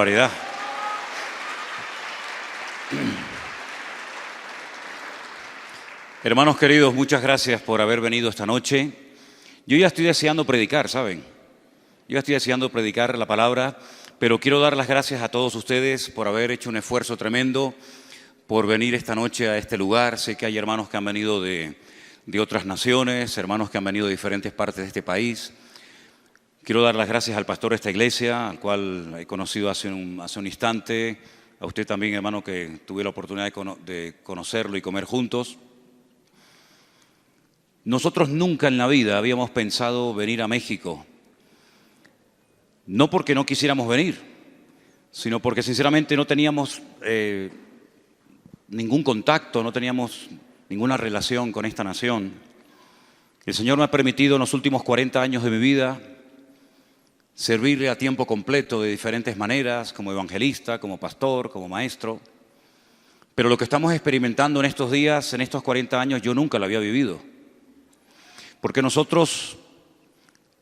barbaridad! Hermanos queridos, muchas gracias por haber venido esta noche. Yo ya estoy deseando predicar, ¿saben? Yo ya estoy deseando predicar la palabra, pero quiero dar las gracias a todos ustedes por haber hecho un esfuerzo tremendo, por venir esta noche a este lugar. Sé que hay hermanos que han venido de otras naciones, hermanos que han venido de diferentes partes de este país. Quiero dar las gracias al pastor de esta iglesia, al cual he conocido hace un instante, a usted también, hermano, que tuve la oportunidad de conocerlo y comer juntos. Nosotros nunca en la vida habíamos pensado venir a México, no porque no quisiéramos venir, sino porque sinceramente no teníamos ningún contacto, no teníamos ninguna relación con esta nación. El Señor me ha permitido en los últimos 40 años de mi vida servirle a tiempo completo de diferentes maneras, como evangelista, como pastor, como maestro. Pero lo que estamos experimentando en estos días, en estos 40 años, yo nunca lo había vivido. Porque nosotros,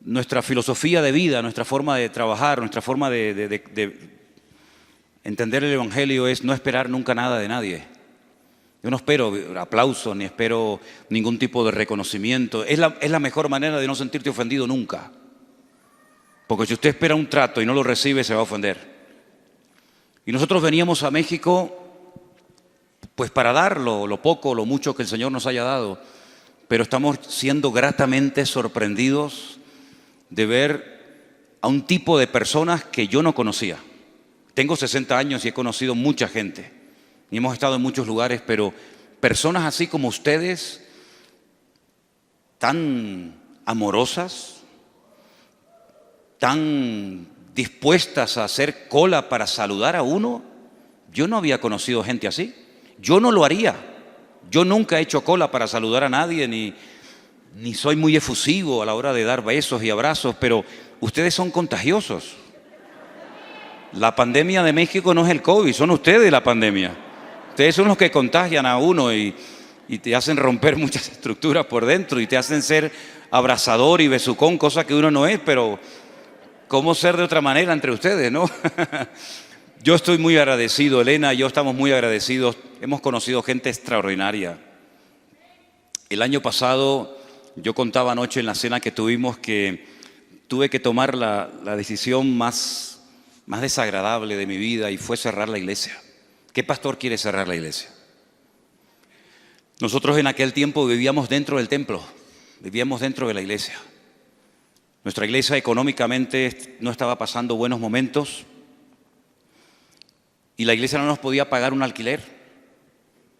nuestra filosofía de vida, nuestra forma de trabajar, nuestra forma de entender el Evangelio es no esperar nunca nada de nadie. Yo no espero aplausos ni espero ningún tipo de reconocimiento. Es la mejor manera de no sentirte ofendido nunca. Porque si usted espera un trato y no lo recibe, se va a ofender. Y nosotros veníamos a México pues para dar lo poco, lo mucho que el Señor nos haya dado. Pero estamos siendo gratamente sorprendidos de ver a un tipo de personas que yo no conocía. Tengo 60 años y he conocido mucha gente. Y hemos estado en muchos lugares, pero personas así como ustedes, tan amorosas, tan dispuestas a hacer cola para saludar a uno, yo no había conocido gente así. Yo no lo haría. Yo nunca he hecho cola para saludar a nadie, ni soy muy efusivo a la hora de dar besos y abrazos, pero ustedes son contagiosos. La pandemia de México no es el COVID, son ustedes la pandemia. Ustedes son los que contagian a uno y te hacen romper muchas estructuras por dentro y te hacen ser abrazador y besucón, cosa que uno no es, pero ¿cómo ser de otra manera entre ustedes, no? Yo estoy muy agradecido, Elena y yo estamos muy agradecidos. Hemos conocido gente extraordinaria. El año pasado, yo contaba anoche en la cena que tuvimos que tuve que tomar la decisión más desagradable de mi vida y fue cerrar la iglesia. ¿Qué pastor quiere cerrar la iglesia? Nosotros en aquel tiempo vivíamos dentro del templo, vivíamos dentro de la iglesia. Nuestra iglesia económicamente no estaba pasando buenos momentos. Y la iglesia no nos podía pagar un alquiler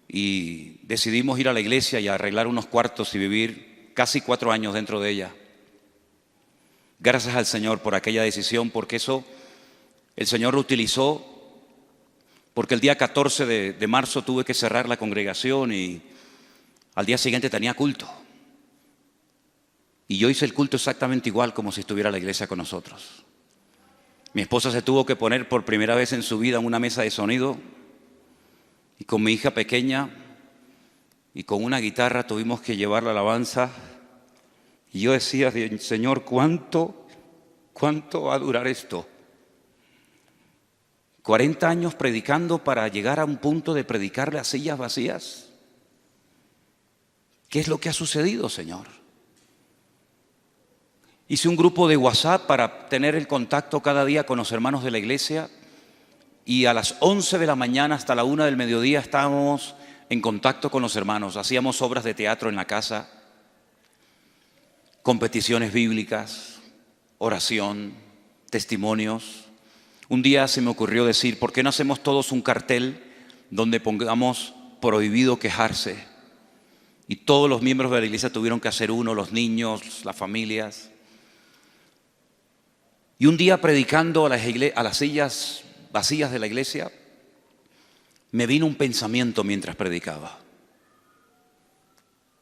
y decidimos ir a la iglesia y arreglar unos cuartos y vivir casi 4 años dentro de ella. Gracias al Señor por aquella decisión, porque eso el Señor lo utilizó, porque el día 14 de marzo tuve que cerrar la congregación y al día siguiente tenía culto. Y yo hice el culto exactamente igual como si estuviera la iglesia con nosotros. Mi esposa se tuvo que poner por primera vez en su vida en una mesa de sonido y con mi hija pequeña y con una guitarra tuvimos que llevar la alabanza. Y yo decía, Señor, ¿cuánto va a durar esto? 40 años predicando para llegar a un punto de predicarle a sillas vacías. ¿Qué es lo que ha sucedido, Señor? Hice un grupo de WhatsApp para tener el contacto cada día con los hermanos de la iglesia y a las 11 de la mañana hasta la 1 del mediodía estábamos en contacto con los hermanos. Hacíamos obras de teatro en la casa, competiciones bíblicas, oración, testimonios. Un día se me ocurrió decir, ¿por qué no hacemos todos un cartel donde pongamos prohibido quejarse? Y todos los miembros de la iglesia tuvieron que hacer uno, los niños, las familias. Y un día predicando a las sillas vacías de la iglesia, me vino un pensamiento mientras predicaba.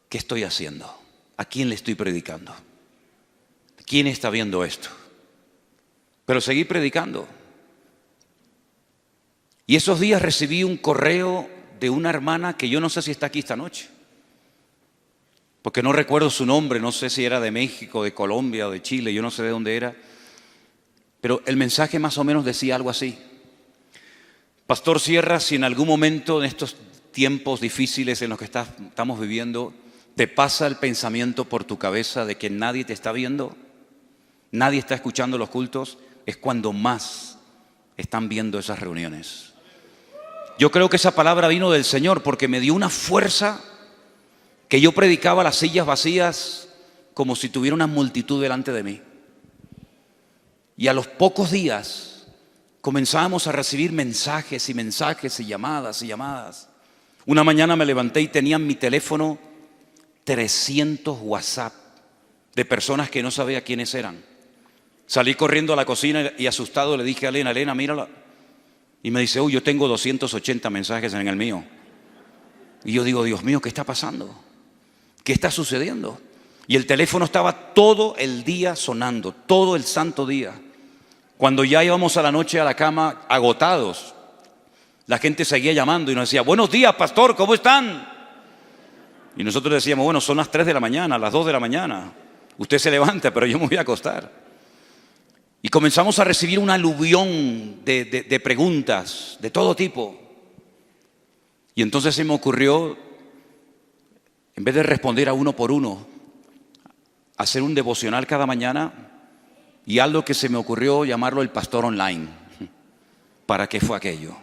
¿Qué estoy haciendo? ¿A quién le estoy predicando? ¿Quién está viendo esto? Pero seguí predicando. Y esos días recibí un correo de una hermana que yo no sé si está aquí esta noche. Porque no recuerdo su nombre, no sé si era de México, de Colombia o de Chile, yo no sé de dónde era. Pero el mensaje más o menos decía algo así. Pastor Sierra, si en algún momento en estos tiempos difíciles en los que estamos viviendo, te pasa el pensamiento por tu cabeza de que nadie te está viendo, nadie está escuchando los cultos, es cuando más están viendo esas reuniones. Yo creo que esa palabra vino del Señor porque me dio una fuerza que yo predicaba las sillas vacías como si tuviera una multitud delante de mí. Y a los pocos días comenzábamos a recibir mensajes y mensajes y llamadas y llamadas. Una mañana me levanté y tenía en mi teléfono 300 WhatsApp de personas que no sabía quiénes eran. Salí corriendo a la cocina y asustado le dije a Elena, Elena, mírala. Y me dice, yo tengo 280 mensajes en el mío. Y yo digo, Dios mío, ¿qué está pasando? ¿Qué está sucediendo? Y el teléfono estaba todo el día sonando, todo el santo día. Cuando ya íbamos a la noche a la cama agotados, la gente seguía llamando y nos decía, buenos días, pastor, ¿cómo están? Y nosotros decíamos, bueno, son las 3 de la mañana, las 2 de la mañana. Usted se levanta, pero yo me voy a acostar. Y comenzamos a recibir un aluvión de preguntas de todo tipo. Y entonces se me ocurrió, en vez de responder a uno por uno, hacer un devocional cada mañana y algo que se me ocurrió llamarlo el pastor online. ¿Para qué fue aquello?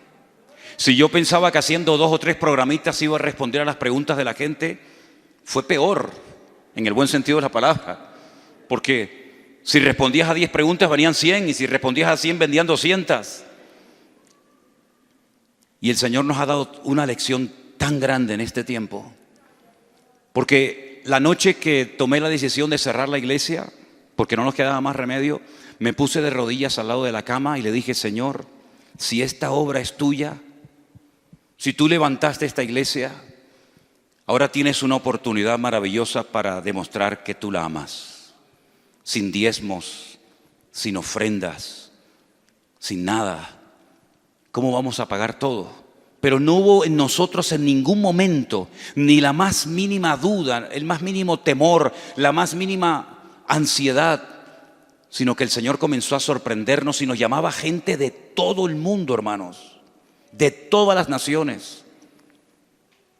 Si yo pensaba que haciendo 2 o 3 programitas iba a responder a las preguntas de la gente, fue peor, en el buen sentido de la palabra. Porque si respondías a 10 preguntas venían 100 y si respondías a 100 vendían 200. Y el Señor nos ha dado una lección tan grande en este tiempo. Porque la noche que tomé la decisión de cerrar la iglesia, porque no nos quedaba más remedio, me puse de rodillas al lado de la cama y le dije, Señor, si esta obra es tuya, si tú levantaste esta iglesia, ahora tienes una oportunidad maravillosa para demostrar que tú la amas. Sin diezmos, sin ofrendas, sin nada. ¿Cómo vamos a pagar todo? Pero no hubo en nosotros en ningún momento ni la más mínima duda, el más mínimo temor, la más mínima ansiedad, sino que el Señor comenzó a sorprendernos y nos llamaba gente de todo el mundo, hermanos, de todas las naciones.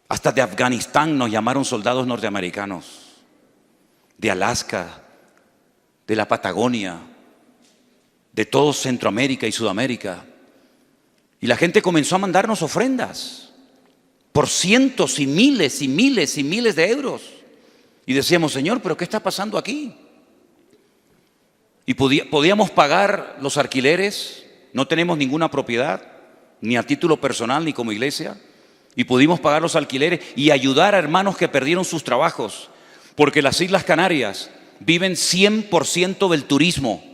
Hasta de Afganistán nos llamaron soldados norteamericanos, de Alaska, de la Patagonia, de todo Centroamérica y Sudamérica. Y la gente comenzó a mandarnos ofrendas por cientos y miles y miles y miles de euros. Y decíamos, Señor, ¿pero qué está pasando aquí? Y podíamos pagar los alquileres, no tenemos ninguna propiedad, ni a título personal ni como iglesia. Y pudimos pagar los alquileres y ayudar a hermanos que perdieron sus trabajos. Porque las Islas Canarias viven 100% del turismo.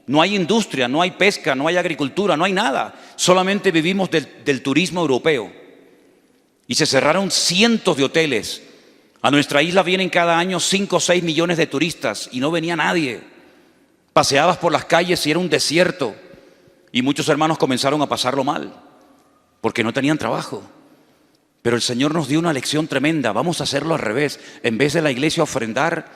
No hay industria, no hay pesca, no hay agricultura, no hay nada. Solamente vivimos del turismo europeo. Y se cerraron cientos de hoteles. A nuestra isla vienen cada año 5 o 6 millones de turistas y no venía nadie. Paseabas por las calles y era un desierto. Y muchos hermanos comenzaron a pasarlo mal porque no tenían trabajo. Pero el Señor nos dio una lección tremenda. Vamos a hacerlo al revés. En vez de la iglesia ofrendar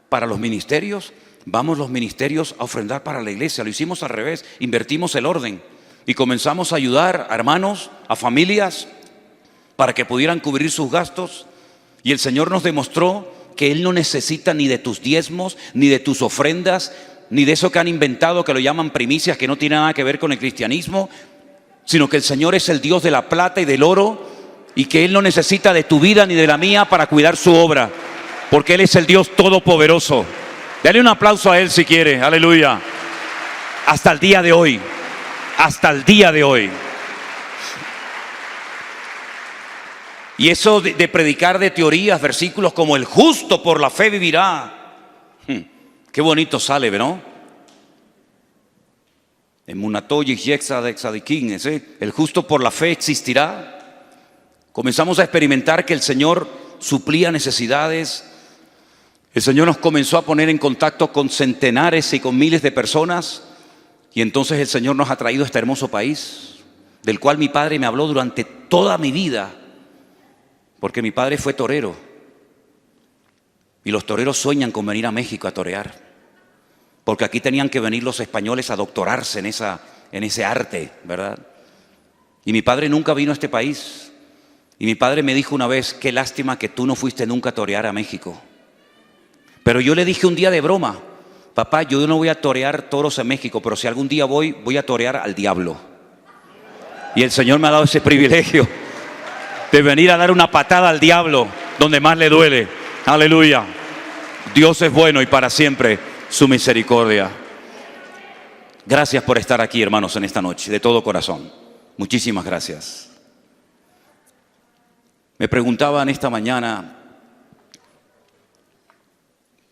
para los ministerios, vamos los ministerios a ofrendar para la iglesia. Lo hicimos al revés, invertimos el orden y comenzamos a ayudar a hermanos, a familias, para que pudieran cubrir sus gastos. Y el Señor nos demostró que Él no necesita ni de tus diezmos, ni de tus ofrendas, ni de eso que han inventado, que lo llaman primicias, que no tiene nada que ver con el cristianismo, sino que el Señor es el Dios de la plata y del oro, y que Él no necesita de tu vida ni de la mía para cuidar su obra, porque Él es el Dios todopoderoso. Dale un aplauso a Él si quiere, aleluya. Hasta el día de hoy, hasta el día de hoy. Y eso de predicar de teorías, versículos como el justo por la fe vivirá. Qué bonito sale, ¿no? En Munatoyi Yexadikin, el justo por la fe existirá. Comenzamos a experimentar que el Señor suplía necesidades. El Señor nos comenzó a poner en contacto con centenares y con miles de personas. Y entonces el Señor nos ha traído a este hermoso país, del cual mi padre me habló durante toda mi vida. Porque mi padre fue torero. Y los toreros sueñan con venir a México a torear. Porque aquí tenían que venir los españoles a doctorarse en ese arte, ¿verdad? Y mi padre nunca vino a este país. Y mi padre me dijo una vez, qué lástima que tú no fuiste nunca a torear a México. Pero yo le dije un día de broma, papá, yo no voy a torear toros en México, pero si algún día voy a torear al diablo. Y el Señor me ha dado ese privilegio de venir a dar una patada al diablo donde más le duele. Aleluya. Dios es bueno y para siempre su misericordia. Gracias por estar aquí, hermanos, en esta noche, de todo corazón. Muchísimas gracias. Me preguntaban esta mañana,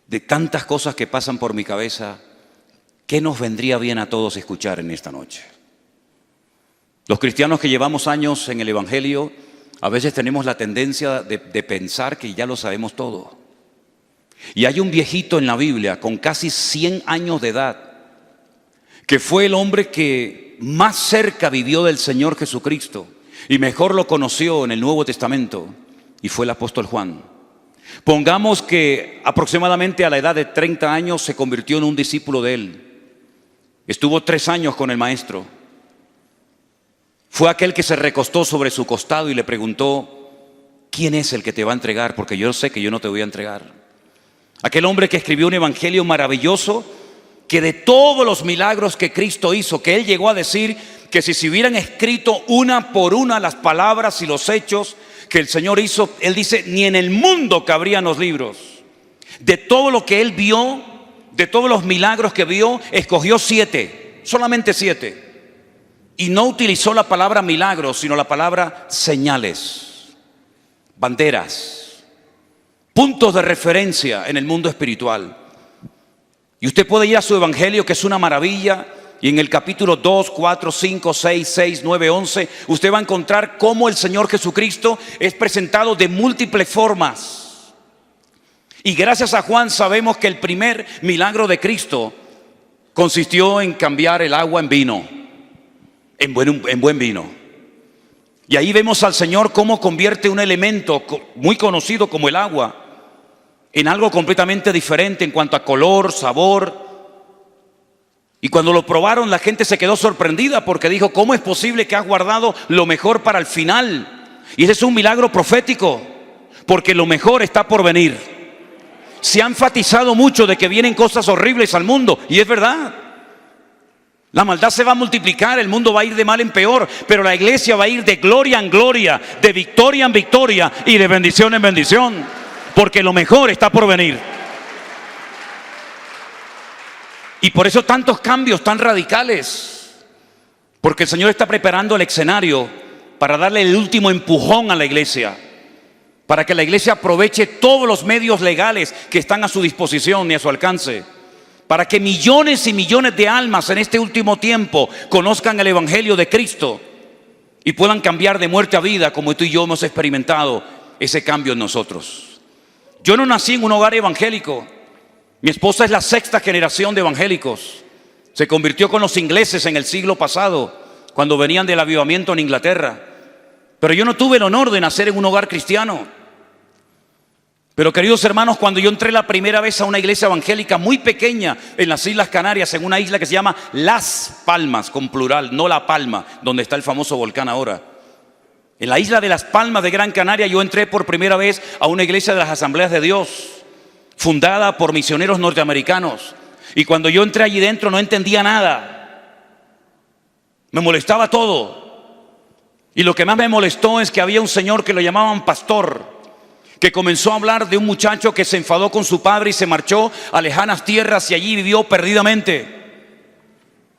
de tantas cosas que pasan por mi cabeza, ¿qué nos vendría bien a todos escuchar en esta noche? Los cristianos que llevamos años en el Evangelio, a veces tenemos la tendencia de pensar que ya lo sabemos todo. Y hay un viejito en la Biblia con casi 100 años de edad, que fue el hombre que más cerca vivió del Señor Jesucristo y mejor lo conoció en el Nuevo Testamento, y fue el apóstol Juan. Pongamos que aproximadamente a la edad de 30 años se convirtió en un discípulo de él. Estuvo 3 años con el maestro. Fue aquel que se recostó sobre su costado y le preguntó, ¿quién es el que te va a entregar? Porque yo sé que yo no te voy a entregar. Aquel hombre que escribió un evangelio maravilloso, que de todos los milagros que Cristo hizo, que él llegó a decir que si se hubieran escrito una por una las palabras y los hechos que el Señor hizo, él dice, ni en el mundo cabrían los libros. De todo lo que él vio, de todos los milagros que vio, escogió 7, solamente 7. Y no utilizó la palabra milagros, sino la palabra señales, banderas, puntos de referencia en el mundo espiritual. Y usted puede ir a su evangelio, que es una maravilla, y en el capítulo 2, 4, 5, 6, 6, 9, 11, usted va a encontrar cómo el Señor Jesucristo es presentado de múltiples formas. Y gracias a Juan sabemos que el primer milagro de Cristo consistió en cambiar el agua en vino, en buen vino. Y ahí vemos al Señor cómo convierte un elemento muy conocido como el agua en algo completamente diferente en cuanto a color, sabor. Y cuando lo probaron, la gente se quedó sorprendida porque dijo, ¿cómo es posible que has guardado lo mejor para el final? Y ese es un milagro profético, porque lo mejor está por venir. Se ha enfatizado mucho de que vienen cosas horribles al mundo, y es verdad. La maldad se va a multiplicar, el mundo va a ir de mal en peor, pero la iglesia va a ir de gloria en gloria, de victoria en victoria y de bendición en bendición, porque lo mejor está por venir. Y por eso tantos cambios tan radicales, porque el Señor está preparando el escenario para darle el último empujón a la iglesia, para que la iglesia aproveche todos los medios legales que están a su disposición y a su alcance, para que millones y millones de almas en este último tiempo conozcan el evangelio de Cristo y puedan cambiar de muerte a vida, como tú y yo hemos experimentado ese cambio en nosotros. Yo no nací en un hogar evangélico. Mi esposa es la 6ª generación de evangélicos. Se convirtió con los ingleses en el siglo pasado, cuando venían del avivamiento en Inglaterra. Pero yo no tuve el honor de nacer en un hogar cristiano. Pero queridos hermanos, cuando yo entré la primera vez a una iglesia evangélica muy pequeña en las Islas Canarias, en una isla que se llama Las Palmas, con plural, no La Palma, donde está el famoso volcán ahora. En la isla de Las Palmas de Gran Canaria yo entré por primera vez a una iglesia de las Asambleas de Dios, fundada por misioneros norteamericanos. Y cuando yo entré allí dentro no entendía nada. Me molestaba todo. Y lo que más me molestó es que había un señor que lo llamaban pastor, que comenzó a hablar de un muchacho que se enfadó con su padre y se marchó a lejanas tierras y allí vivió perdidamente.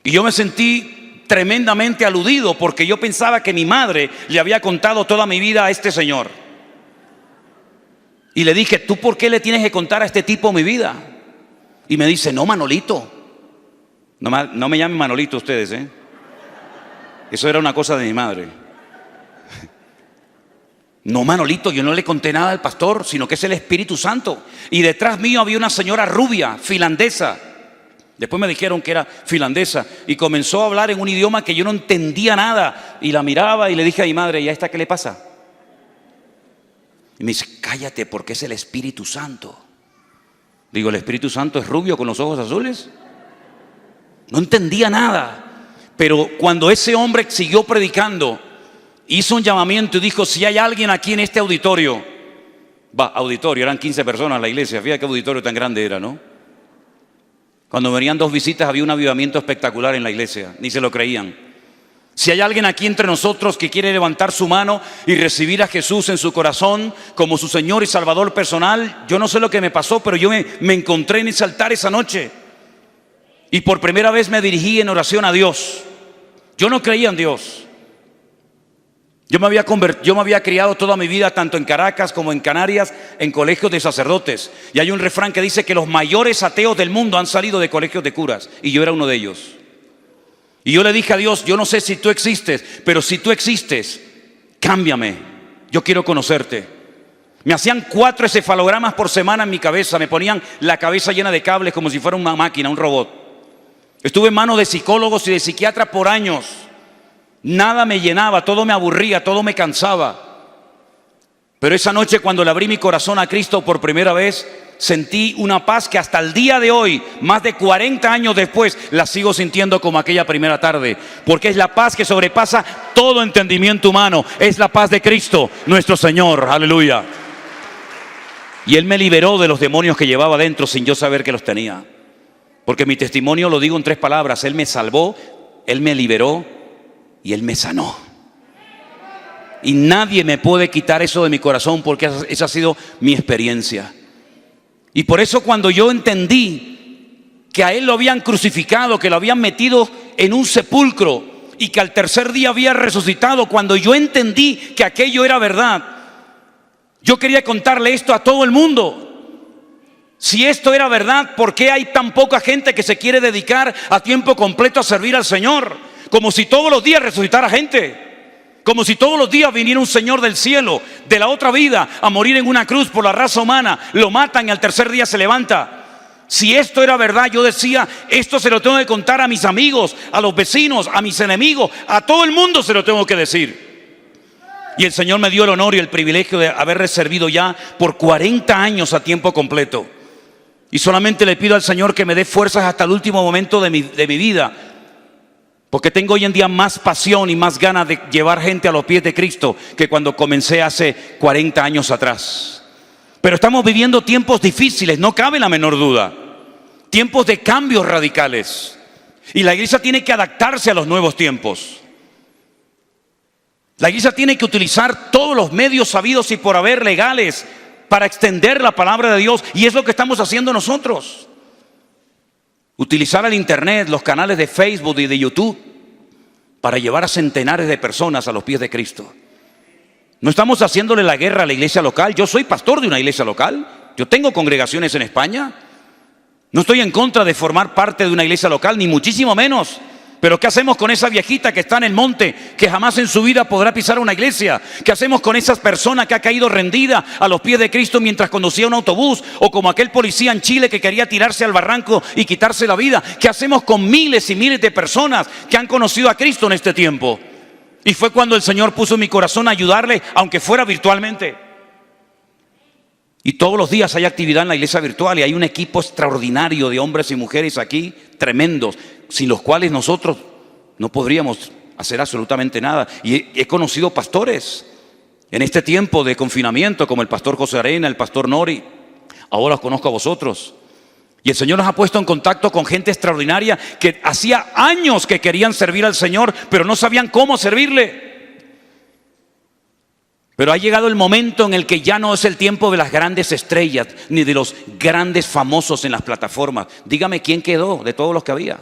Y yo me sentí tremendamente aludido porque yo pensaba que mi madre le había contado toda mi vida a este señor. Y le dije, ¿tú por qué le tienes que contar a este tipo mi vida? Y me dice, no, Manolito. No me llamen Manolito ustedes, ¿eh? Eso era una cosa de mi madre. No, Manolito, yo no le conté nada al pastor, sino que es el Espíritu Santo. Y detrás mío había una señora rubia, finlandesa. Después me dijeron que era finlandesa. Y comenzó a hablar en un idioma que yo no entendía nada. Y la miraba y le dije a mi madre, ¿y a esta qué le pasa? Y me dice, cállate, porque es el Espíritu Santo. Digo, ¿el Espíritu Santo es rubio con los ojos azules? No entendía nada. Pero cuando ese hombre siguió predicando, hizo un llamamiento y dijo: si hay alguien aquí en este auditorio, auditorio, eran 15 personas en la iglesia, fíjate qué auditorio tan grande era, ¿no? Cuando venían 2 visitas había un avivamiento espectacular en la iglesia, ni se lo creían. Si hay alguien aquí entre nosotros que quiere levantar su mano y recibir a Jesús en su corazón como su Señor y Salvador personal, yo no sé lo que me pasó, pero yo me encontré en ese altar esa noche y por primera vez me dirigí en oración a Dios. Yo no creía en Dios. Yo me había criado toda mi vida, tanto en Caracas como en Canarias, en colegios de sacerdotes. Y hay un refrán que dice que los mayores ateos del mundo han salido de colegios de curas, y yo era uno de ellos. Y yo le dije a Dios: yo no sé si tú existes, pero si tú existes, cámbiame, yo quiero conocerte. Me hacían 4 encefalogramas por semana en mi cabeza, me ponían la cabeza llena de cables como si fuera una máquina, un robot. Estuve en manos de psicólogos y de psiquiatras por años. Nada me llenaba, todo me aburría, todo me cansaba. Pero esa noche, cuando le abrí mi corazón a Cristo por primera vez, sentí una paz que hasta el día de hoy, más de 40 años después, la sigo sintiendo como aquella primera tarde. Porque es la paz que sobrepasa todo entendimiento humano. Es la paz de Cristo, nuestro Señor. Aleluya. Y Él me liberó de los demonios que llevaba dentro sin yo saber que los tenía. Porque mi testimonio lo digo en 3 palabras: Él me salvó, Él me liberó y Él me sanó. Y nadie me puede quitar eso de mi corazón, porque esa ha sido mi experiencia. Y por eso, cuando yo entendí que a Él lo habían crucificado, que lo habían metido en un sepulcro y que al tercer día había resucitado, cuando yo entendí que aquello era verdad, yo quería contarle esto a todo el mundo. Si esto era verdad, ¿por qué hay tan poca gente que se quiere dedicar a tiempo completo a servir al Señor? Como si todos los días resucitara gente, como si todos los días viniera un Señor del cielo, de la otra vida, a morir en una cruz por la raza humana. Lo matan y al tercer día se levanta. Si esto era verdad, yo decía: esto se lo tengo que contar a mis amigos, a los vecinos, a mis enemigos, a todo el mundo se lo tengo que decir. Y el Señor me dio el honor y el privilegio de haber servido ya por 40 años a tiempo completo. Y solamente le pido al Señor que me dé fuerzas hasta el último momento de mi vida, porque tengo hoy en día más pasión y más ganas de llevar gente a los pies de Cristo que cuando comencé hace 40 años atrás. Pero estamos viviendo tiempos difíciles, no cabe la menor duda. Tiempos de cambios radicales. Y la iglesia tiene que adaptarse a los nuevos tiempos. La iglesia tiene que utilizar todos los medios sabidos y por haber legales para extender la palabra de Dios. Y es lo que estamos haciendo nosotros. Utilizar el internet, los canales de Facebook y de YouTube para llevar a centenares de personas a los pies de Cristo. No estamos haciéndole la guerra a la iglesia local. Yo soy pastor de una iglesia local. Yo tengo congregaciones en España. No estoy en contra de formar parte de una iglesia local, ni muchísimo menos. Pero ¿qué hacemos con esa viejita que está en el monte, que jamás en su vida podrá pisar una iglesia? ¿Qué hacemos con esa persona que ha caído rendida a los pies de Cristo mientras conducía un autobús? O como aquel policía en Chile que quería tirarse al barranco y quitarse la vida. ¿Qué hacemos con miles y miles de personas que han conocido a Cristo en este tiempo? Y fue cuando el Señor puso en mi corazón a ayudarle, aunque fuera virtualmente. Y todos los días hay actividad en la iglesia virtual y hay un equipo extraordinario de hombres y mujeres aquí, tremendos, sin los cuales nosotros no podríamos hacer absolutamente nada. Y he conocido pastores en este tiempo de confinamiento, como el pastor José Arena, el pastor Nori. Ahora os conozco a vosotros. Y el Señor nos ha puesto en contacto con gente extraordinaria que hacía años que querían servir al Señor, pero no sabían cómo servirle. Pero ha llegado el momento en el que ya no es el tiempo de las grandes estrellas, ni de los grandes famosos en las plataformas. Dígame quién quedó de todos los que había.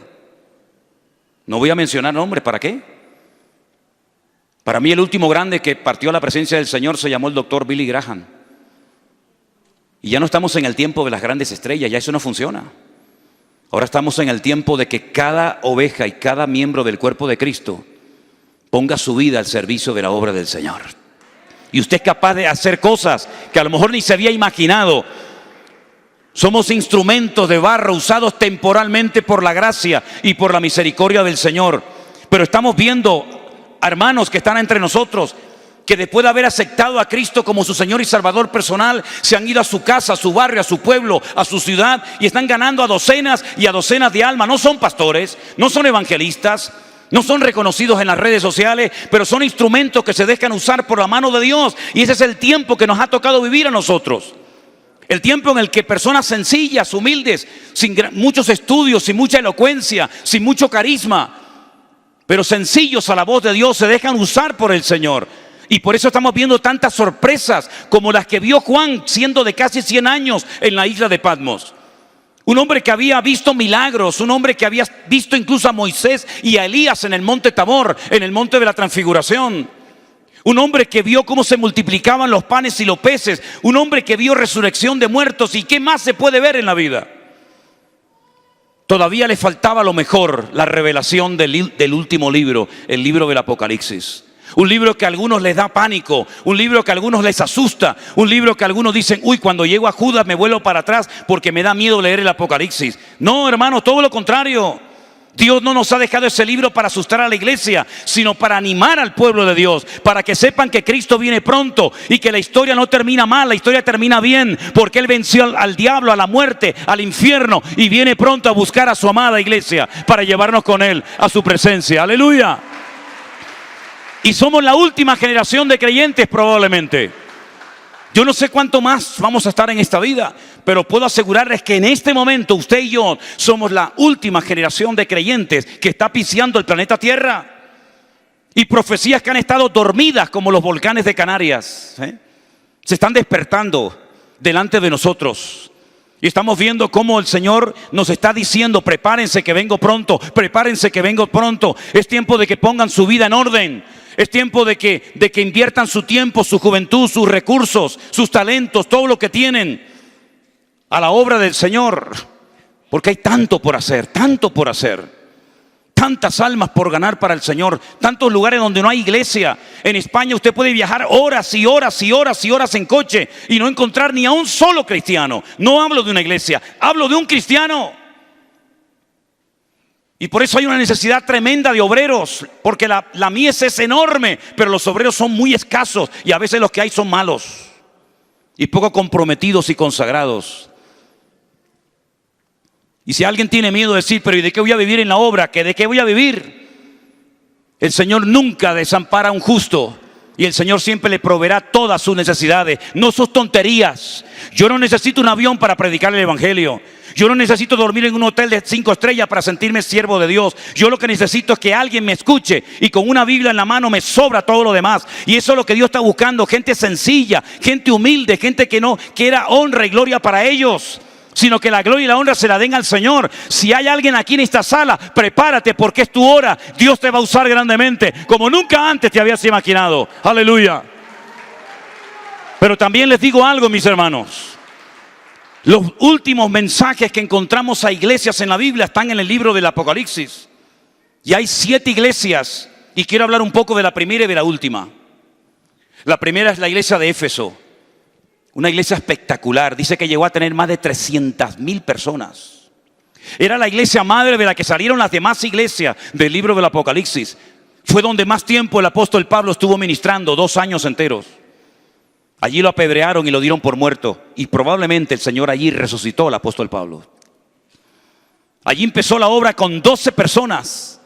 No voy a mencionar nombres, ¿para qué? Para mí el último grande que partió a la presencia del Señor se llamó el doctor Billy Graham. Y ya no estamos en el tiempo de las grandes estrellas, ya eso no funciona. Ahora estamos en el tiempo de que cada oveja y cada miembro del cuerpo de Cristo ponga su vida al servicio de la obra del Señor. Y usted es capaz de hacer cosas que a lo mejor ni se había imaginado. Somos instrumentos de barro usados temporalmente por la gracia y por la misericordia del Señor. Pero estamos viendo hermanos que están entre nosotros que después de haber aceptado a Cristo como su Señor y Salvador personal, se han ido a su casa, a su barrio, a su pueblo, a su ciudad y están ganando a docenas y a docenas de almas. No son pastores, no son evangelistas, No son reconocidos en las redes sociales, pero son instrumentos que se dejan usar por la mano de Dios. Y ese es el tiempo que nos ha tocado vivir a nosotros. El tiempo en el que personas sencillas, humildes, sin muchos estudios, sin mucha elocuencia, sin mucho carisma, pero sencillos a la voz de Dios, se dejan usar por el Señor. Y por eso estamos viendo tantas sorpresas como las que vio Juan siendo de casi 100 años en la isla de Patmos. Un hombre que había visto milagros, un hombre que había visto incluso a Moisés y a Elías en el monte Tabor, en el monte de la Transfiguración. Un hombre que vio cómo se multiplicaban los panes y los peces. Un hombre que vio resurrección de muertos. ¿Y qué más se puede ver en la vida? Todavía le faltaba lo mejor, la revelación del último libro, el libro del Apocalipsis. Un libro que a algunos les da pánico, un libro que a algunos les asusta, un libro que a algunos dicen, uy, cuando llego a Judas me vuelvo para atrás porque me da miedo leer el Apocalipsis. No, hermanos, todo lo contrario. Dios no nos ha dejado ese libro para asustar a la iglesia, sino para animar al pueblo de Dios, para que sepan que Cristo viene pronto y que la historia no termina mal, la historia termina bien, porque Él venció al diablo, a la muerte, al infierno, y viene pronto a buscar a su amada iglesia para llevarnos con Él a su presencia. ¡Aleluya! Y somos la última generación de creyentes probablemente. Yo no sé cuánto más vamos a estar en esta vida, pero puedo asegurarles que en este momento usted y yo somos la última generación de creyentes que está pisando el planeta Tierra. Y profecías que han estado dormidas como los volcanes de Canarias, se están despertando delante de nosotros. Y estamos viendo cómo el Señor nos está diciendo, prepárense que vengo pronto, prepárense que vengo pronto. Es tiempo de que pongan su vida en orden. Es tiempo de que inviertan su tiempo, su juventud, sus recursos, sus talentos, todo lo que tienen a la obra del Señor. Porque hay tanto por hacer, tanto por hacer. Tantas almas por ganar para el Señor, tantos lugares donde no hay iglesia. En España usted puede viajar horas y horas y horas y horas en coche y no encontrar ni a un solo cristiano. No hablo de una iglesia, hablo de un cristiano. Y por eso hay una necesidad tremenda de obreros, porque la mies es enorme, pero los obreros son muy escasos y a veces los que hay son malos y poco comprometidos y consagrados. Y si alguien tiene miedo de decir, pero ¿y de qué voy a vivir en la obra? ¿De qué voy a vivir? El Señor nunca desampara a un justo y el Señor siempre le proveerá todas sus necesidades, no sus tonterías. Yo no necesito un avión para predicar el evangelio. Yo no necesito dormir en un hotel de 5 estrellas para sentirme siervo de Dios. Yo lo que necesito es que alguien me escuche y con una Biblia en la mano me sobra todo lo demás. Y eso es lo que Dios está buscando, gente sencilla, gente humilde, gente que no quiera honra y gloria para ellos, sino que la gloria y la honra se la den al Señor. Si hay alguien aquí en esta sala, prepárate porque es tu hora. Dios te va a usar grandemente, como nunca antes te habías imaginado. Aleluya. Pero también les digo algo, mis hermanos. Los últimos mensajes que encontramos a iglesias en la Biblia están en el libro del Apocalipsis. Y hay 7 iglesias. Y quiero hablar un poco de la primera y de la última. La primera es la iglesia de Éfeso. Una iglesia espectacular. Dice que llegó a tener más de 300,000 personas. Era la iglesia madre de la que salieron las demás iglesias del libro del Apocalipsis. Fue donde más tiempo el apóstol Pablo estuvo ministrando, 2 años enteros. Allí lo apedrearon y lo dieron por muerto. Y probablemente el Señor allí resucitó al apóstol Pablo. Allí empezó la obra con 12 personas.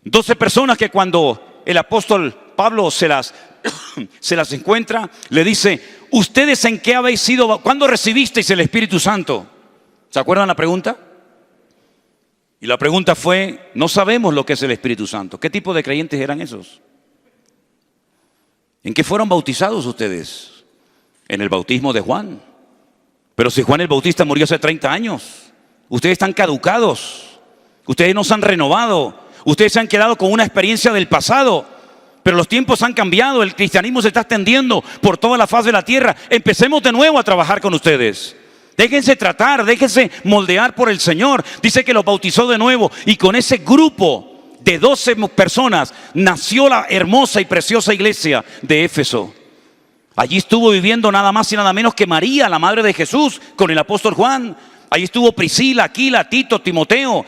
12 personas que cuando el apóstol Pablo se las encuentra, le dice, ¿ustedes en qué habéis sido? ¿Cuándo recibisteis el Espíritu Santo? ¿Se acuerdan la pregunta? Y la pregunta fue, no sabemos lo que es el Espíritu Santo. ¿Qué tipo de creyentes eran esos? ¿En qué fueron bautizados ustedes? En el bautismo de Juan. Pero si Juan el Bautista murió hace 30 años, ustedes están caducados, ustedes no se han renovado, ustedes se han quedado con una experiencia del pasado. Pero los tiempos han cambiado, el cristianismo se está extendiendo por toda la faz de la tierra. Empecemos de nuevo a trabajar con ustedes. Déjense tratar, déjense moldear por el Señor. Dice que los bautizó de nuevo y con ese grupo de 12 personas nació la hermosa y preciosa iglesia de Éfeso. Allí estuvo viviendo nada más y nada menos que María, la madre de Jesús, con el apóstol Juan. Allí estuvo Priscila, Aquila, Tito, Timoteo.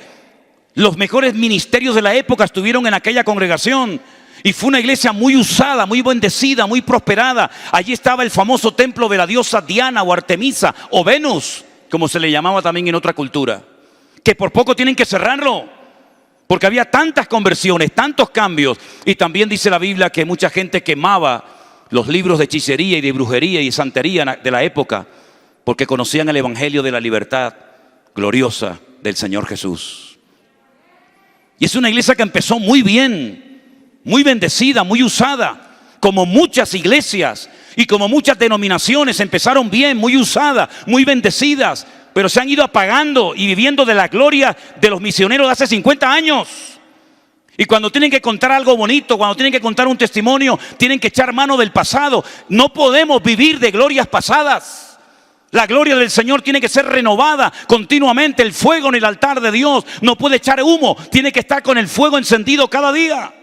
Los mejores ministerios de la época estuvieron en aquella congregación. Y fue una iglesia muy usada, muy bendecida, muy prosperada. Allí estaba el famoso templo de la diosa Diana o Artemisa o Venus, como se le llamaba también en otra cultura, que por poco tienen que cerrarlo, Porque había tantas conversiones, tantos cambios. Y también dice la Biblia que mucha gente quemaba los libros de hechicería y de brujería y de santería de la época, porque conocían el evangelio de la libertad gloriosa del Señor Jesús. Y es una iglesia que empezó muy bien, muy bendecida, muy usada, como muchas iglesias y como muchas denominaciones empezaron bien, muy usadas, muy bendecidas, pero se han ido apagando y viviendo de la gloria de los misioneros de hace 50 años. Y cuando tienen que contar algo bonito, cuando tienen que contar un testimonio, tienen que echar mano del pasado. No podemos vivir de glorias pasadas. La gloria del Señor tiene que ser renovada continuamente. El fuego en el altar de Dios no puede echar humo, tiene que estar con el fuego encendido cada día.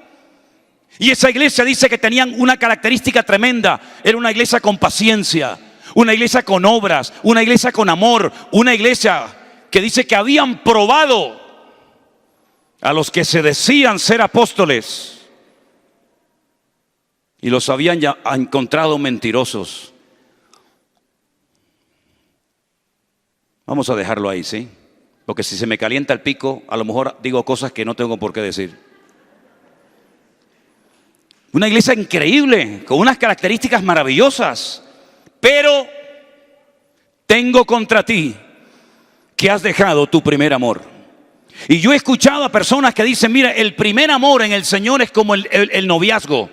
Y esa iglesia dice que tenían una característica tremenda. Era una iglesia con paciencia, una iglesia con obras, una iglesia con amor, una iglesia que dice que habían probado a los que se decían ser apóstoles y los habían ya encontrado mentirosos. Vamos a dejarlo ahí, ¿sí? Porque si se me calienta el pico, a lo mejor digo cosas que no tengo por qué decir. Una iglesia increíble, con unas características maravillosas. Pero tengo contra ti que has dejado tu primer amor. Y yo he escuchado a personas que dicen, mira, el primer amor en el Señor es como el noviazgo,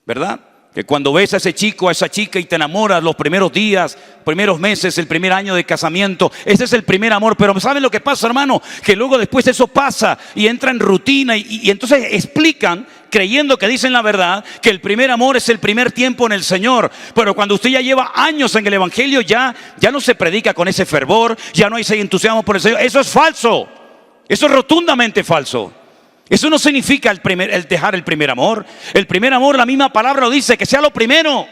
¿verdad? Que cuando ves a ese chico, a esa chica y te enamoras los primeros días, primeros meses, el primer año de casamiento, ese es el primer amor. Pero ¿saben lo que pasa, hermano? Que luego después eso pasa y entra en rutina y entonces explican, creyendo que dicen la verdad, que el primer amor es el primer tiempo en el Señor. Pero cuando usted ya lleva años en el evangelio, ya no se predica con ese fervor, ya no hay ese entusiasmo por el Señor. Eso es falso, eso es rotundamente falso. Eso no significa el dejar el primer amor. El primer amor, la misma palabra lo dice, que sea lo primero.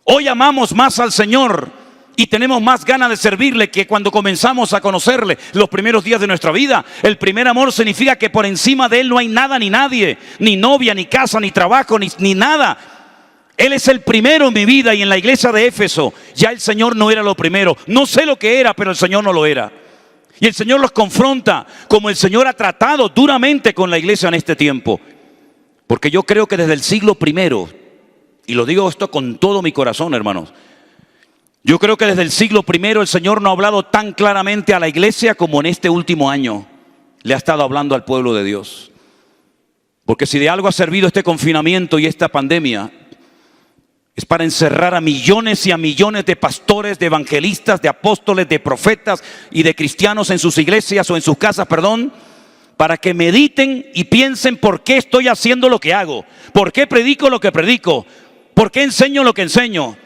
Hoy amamos más al Señor y tenemos más ganas de servirle que cuando comenzamos a conocerle los primeros días de nuestra vida. El primer amor significa que por encima de Él no hay nada ni nadie, ni novia, ni casa, ni trabajo, ni nada. Él es el primero en mi vida. Y en la iglesia de Éfeso ya el Señor no era lo primero. No sé lo que era, pero el Señor no lo era. Y el Señor los confronta como el Señor ha tratado duramente con la iglesia en este tiempo. Porque yo creo que desde el siglo primero, y lo digo esto con todo mi corazón, hermanos, yo creo que desde el siglo primero el Señor no ha hablado tan claramente a la iglesia como en este último año le ha estado hablando al pueblo de Dios. Porque si de algo ha servido este confinamiento y esta pandemia, es para encerrar a millones y a millones de pastores, de evangelistas, de apóstoles, de profetas y de cristianos en sus iglesias o en sus casas, para que mediten y piensen por qué estoy haciendo lo que hago, por qué predico lo que predico, por qué enseño lo que enseño.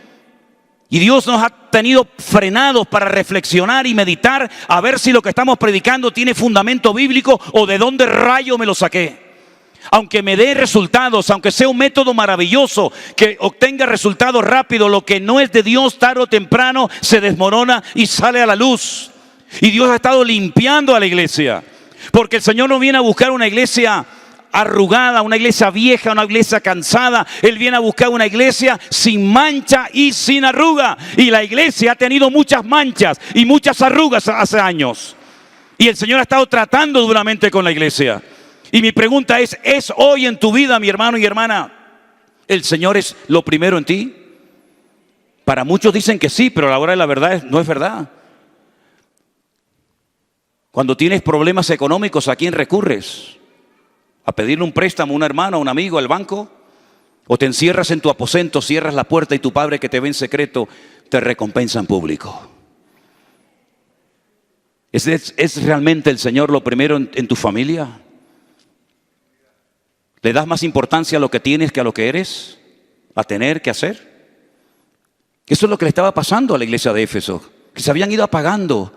Y Dios nos ha tenido frenados para reflexionar y meditar a ver si lo que estamos predicando tiene fundamento bíblico o de dónde rayo me lo saqué. Aunque me dé resultados, aunque sea un método maravilloso que obtenga resultados rápidos, lo que no es de Dios tarde o temprano se desmorona y sale a la luz. Y Dios ha estado limpiando a la iglesia, porque el Señor no viene a buscar una iglesia arrugada, una iglesia vieja, una iglesia cansada. Él viene a buscar una iglesia sin mancha y sin arruga. Y la iglesia ha tenido muchas manchas y muchas arrugas hace años. Y el Señor ha estado tratando duramente con la iglesia. Y mi pregunta ¿es hoy en tu vida, mi hermano y hermana, el Señor es lo primero en ti? Para muchos dicen que sí, pero a la hora de la verdad no es verdad. Cuando tienes problemas económicos, ¿a quién recurres? ¿A pedirle un préstamo a un hermano, a un amigo, al banco? ¿O te encierras en tu aposento, cierras la puerta y tu Padre que te ve en secreto te recompensa en público? ¿Es realmente el Señor lo primero en tu familia? ¿Le das más importancia a lo que tienes que a lo que eres? ¿A tener que hacer? Eso es lo que le estaba pasando a la iglesia de Éfeso, que se habían ido apagando,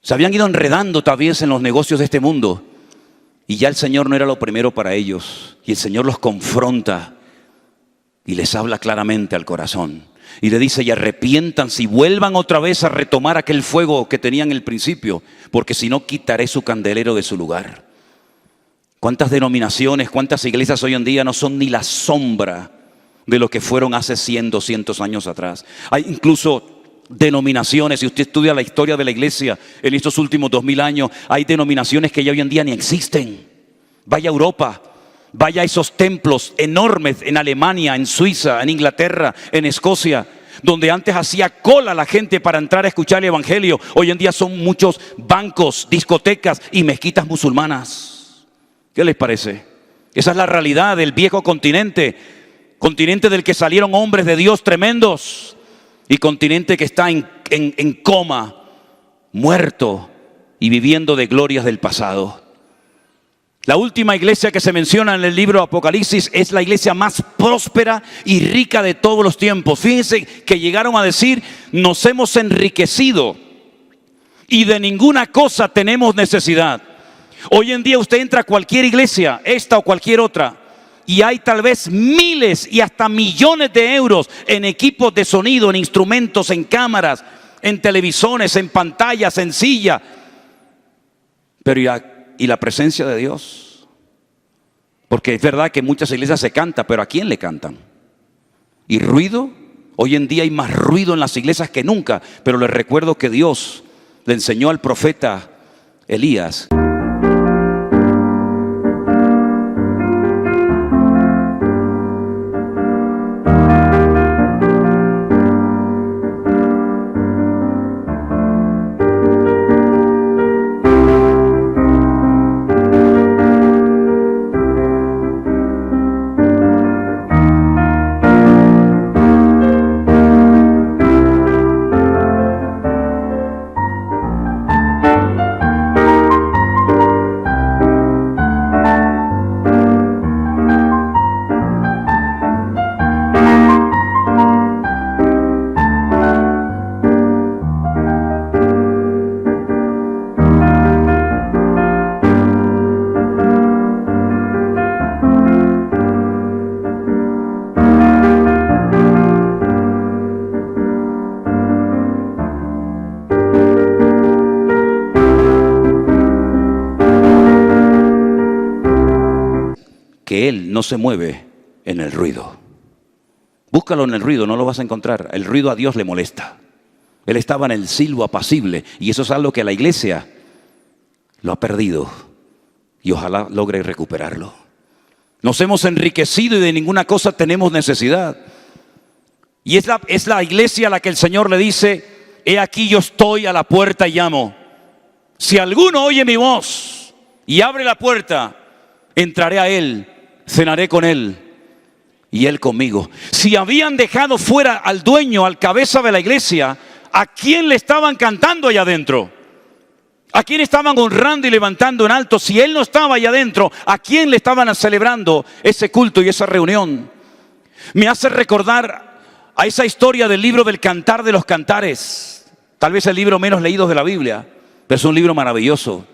se habían ido enredando tal vez en los negocios de este mundo, y ya el Señor no era lo primero para ellos. Y el Señor los confronta y les habla claramente al corazón y le dice: y arrepiéntanse y vuelvan otra vez a retomar aquel fuego que tenían en el principio, porque si no quitaré su candelero de su lugar. ¿Cuántas denominaciones, cuántas iglesias hoy en día no son ni la sombra de lo que fueron hace 100, 200 años atrás? Hay incluso denominaciones. Si usted estudia la historia de la iglesia en estos últimos 2000 años, hay denominaciones que ya hoy en día ni existen. Vaya a Europa, vaya a esos templos enormes en Alemania, en Suiza, en Inglaterra, en Escocia, donde antes hacía cola la gente para entrar a escuchar el evangelio. Hoy en día son muchos bancos, discotecas y mezquitas musulmanas. ¿Qué les parece? Esa es la realidad del viejo continente, continente del que salieron hombres de Dios tremendos, y continente que está en coma, muerto y viviendo de glorias del pasado. La última iglesia que se menciona en el libro de Apocalipsis es la iglesia más próspera y rica de todos los tiempos. Fíjense que llegaron a decir: nos hemos enriquecido y de ninguna cosa tenemos necesidad. Hoy en día usted entra a cualquier iglesia, esta o cualquier otra, y hay tal vez miles y hasta millones de euros en equipos de sonido, en instrumentos, en cámaras, en televisores, en pantallas, en silla. Pero ¿y la presencia de Dios? Porque es verdad que en muchas iglesias se canta, pero ¿a quién le cantan? ¿Y ruido? Hoy en día hay más ruido en las iglesias que nunca. Pero les recuerdo que Dios le enseñó al profeta Elías. Que Él no se mueve en el ruido. Búscalo en el ruido, no lo vas a encontrar. El ruido a Dios le molesta. Él estaba en el silbo apacible, y eso es algo que la iglesia lo ha perdido, y ojalá logre recuperarlo. Nos hemos enriquecido y de ninguna cosa tenemos necesidad. Y es la iglesia a la que el Señor le dice: he aquí yo estoy a la puerta y llamo. Si alguno oye mi voz y abre la puerta, entraré a él, cenaré con él y él conmigo. Si habían dejado fuera al dueño, al cabeza de la iglesia, ¿a quién le estaban cantando allá adentro? ¿A quién estaban honrando y levantando en alto? Si él no estaba allá adentro, ¿a quién le estaban celebrando ese culto y esa reunión? Me hace recordar a esa historia del libro del Cantar de los Cantares, tal vez el libro menos leído de la Biblia, pero es un libro maravilloso,